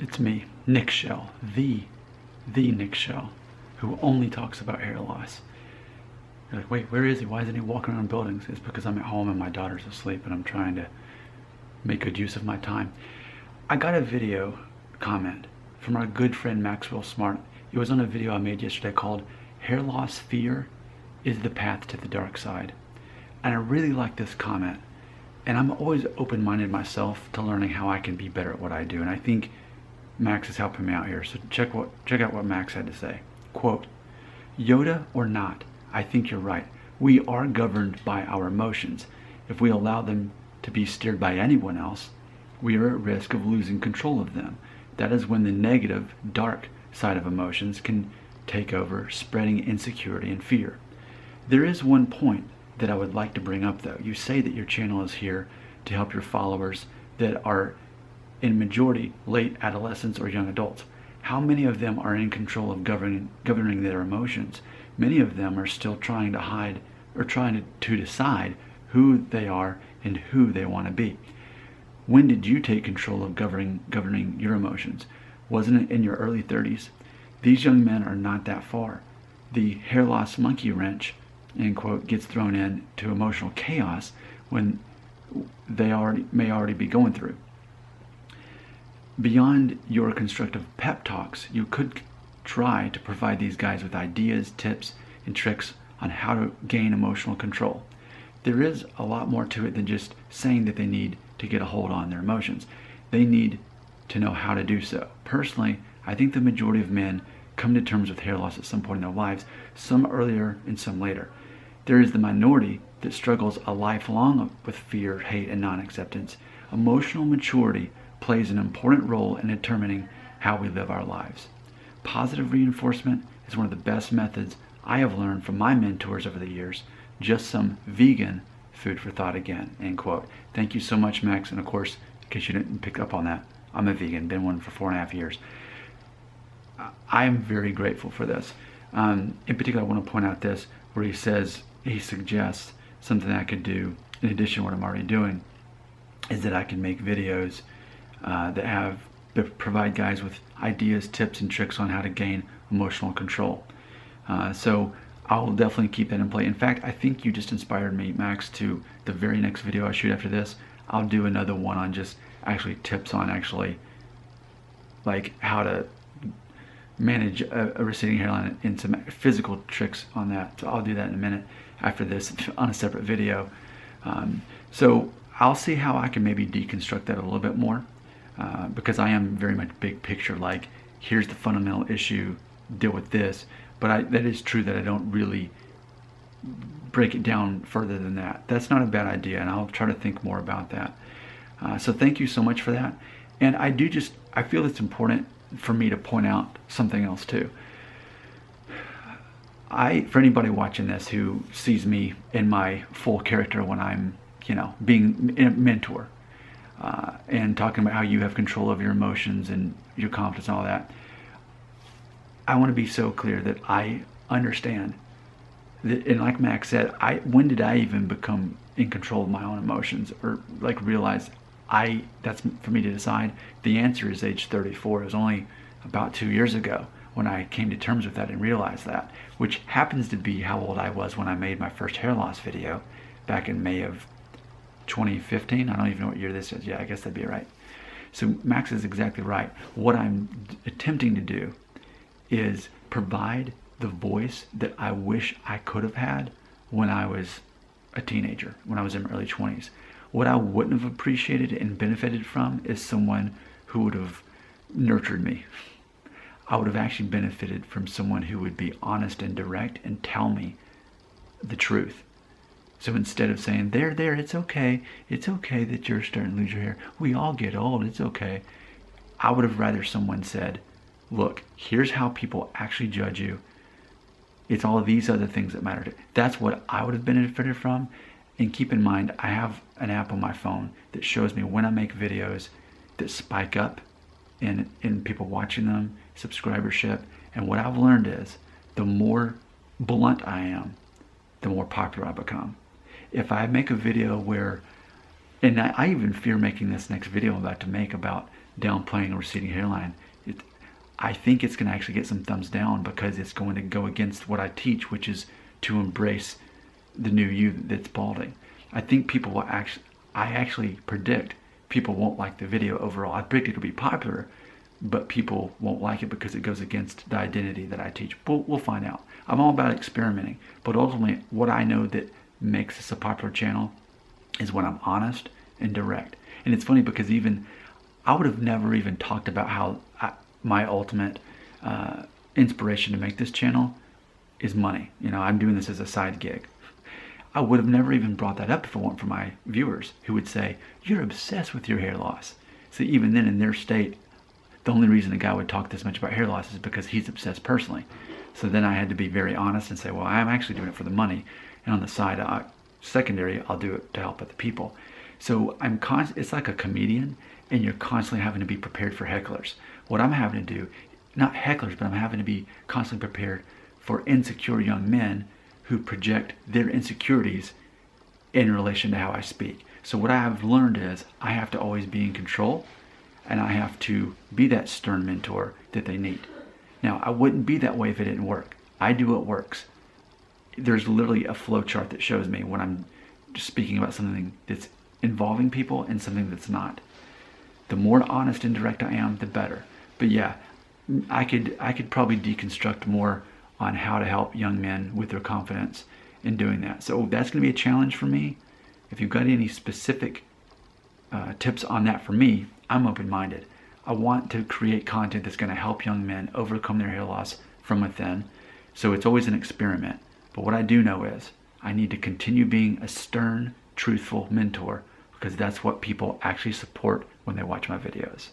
It's me, Nick Shell, the Nick Shell, who only talks about hair loss. You're like, wait, where is he? Why isn't he walking around buildings? It's because I'm at home and my daughter's asleep and I'm trying to make good use of my time. I got a video comment from our good friend Maxwell Smart. It was on a video I made yesterday called Hair Loss Fear is the Path to the Dark Side. And I really like this comment. And I'm always open-minded myself to learning how I can be better at what I do. And I think Max is helping me out here. So check out what Max had to say. Quote, Yoda or not, I think you're right. We are governed by our emotions. If we allow them to be steered by anyone else, we are at risk of losing control of them. That is when the negative, dark side of emotions can take over, spreading insecurity and fear. There is one point that I would like to bring up though. You say that your channel is here to help your followers that are in majority late adolescents or young adults. How many of them are in control of governing their emotions? Many of them are still trying to hide or trying to decide who they are and who they want to be. When did you take control of governing your emotions? Wasn't it in your early 30s? These young men are not that far. The hair loss monkey wrench, end quote, gets thrown in to emotional chaos when they may already be going through. Beyond your constructive pep talks, you could try to provide these guys with ideas, tips, and tricks on how to gain emotional control. There is a lot more to it than just saying that they need to get a hold on their emotions. They need to know how to do so. Personally, I think the majority of men come to terms with hair loss at some point in their lives, some earlier and some later. There is the minority that struggles a lifelong with fear, hate, and non-acceptance. Emotional maturity plays an important role in determining how we live our lives. Positive reinforcement is one of the best methods I have learned from my mentors over the years. Just some vegan food for thought again, end quote. Thank you so much, Max. And of course, in case you didn't pick up on that, I'm a vegan, been one for 4.5 years. I am very grateful for this. In particular, I want to point out this, where he suggests something that I could do in addition to what I'm already doing, is that I can make videos that provide guys with ideas, tips, and tricks on how to gain emotional control. So I'll definitely keep that in play. In fact, I think you just inspired me, Max, to the very next video I shoot after this. I'll do another one on just actually tips on like how to manage a receding hairline and some physical tricks on that. So I'll do that in a minute after this on a separate video. So I'll see how I can maybe deconstruct that a little bit more, because I am very much big picture, like here's the fundamental issue, deal with this. But that is true that I don't really break it down further than that. That's not a bad idea, and I'll try to think more about that. So thank you so much for that. And I feel it's important for me to point out something else too. For anybody watching this who sees me in my full character when I'm, being a mentor, and talking about how you have control of your emotions and your confidence and all that, I want to be so clear that I understand that, and like Max said, when did I even become in control of my own emotions, or like realize that's for me to decide? The answer is age 34. It was only about 2 years ago when I came to terms with that and realized that, which happens to be how old I was when I made my first hair loss video back in May of 2015. I don't even know what year this is. Yeah, I guess that'd be right. So Max is exactly right. What I'm attempting to do is provide the voice that I wish I could have had when I was a teenager, when I was in my early 20s. What I wouldn't have appreciated and benefited from is someone who would have nurtured me. I would have actually benefited from someone who would be honest and direct and tell me the truth. So instead of saying, there, it's okay that you're starting to lose your hair, we all get old, it's okay, I would have rather someone said, look, here's how people actually judge you. It's all of these other things that matter. That's what I would have benefited from. And keep in mind, I have an app on my phone that shows me when I make videos that spike up in people watching them, subscribership. And what I've learned is the more blunt I am, the more popular I become. If I make a video where, and I even fear making this next video I'm about to make about downplaying a receding hairline. I think it's going to actually get some thumbs down because it's going to go against what I teach, which is to embrace the new you that's balding. I think people will I actually predict people won't like the video overall. I predict it'll be popular, but people won't like it because it goes against the identity that I teach. We'll find out. I'm all about experimenting, but ultimately what I know that makes this a popular channel is when I'm honest and direct. And it's funny because I would have never even talked about how my ultimate inspiration to make this channel is money. I'm doing this as a side gig. I would have never even brought that up if it weren't for my viewers who would say, you're obsessed with your hair loss. So even then in their state, the only reason a guy would talk this much about hair loss is because he's obsessed personally. So then I had to be very honest and say, well, I'm actually doing it for the money. And on the side, secondary, I'll do it to help other people. So it's like a comedian, and you're constantly having to be prepared for hecklers. What I'm having to do, not hecklers, but I'm having to be constantly prepared for insecure young men who project their insecurities in relation to how I speak. So what I have learned is I have to always be in control, and I have to be that stern mentor that they need. Now, I wouldn't be that way if it didn't work. I do what works. There's literally a flow chart that shows me when I'm speaking about something that's involving people and something that's not. The more honest and direct I am, the better. But yeah, I could probably deconstruct more on how to help young men with their confidence in doing that. So that's going to be a challenge for me. If you've got any specific tips on that for me, I'm open-minded. I want to create content that's going to help young men overcome their hair loss from within. So it's always an experiment. But what I do know is I need to continue being a stern, truthful mentor, because that's what people actually support when they watch my videos.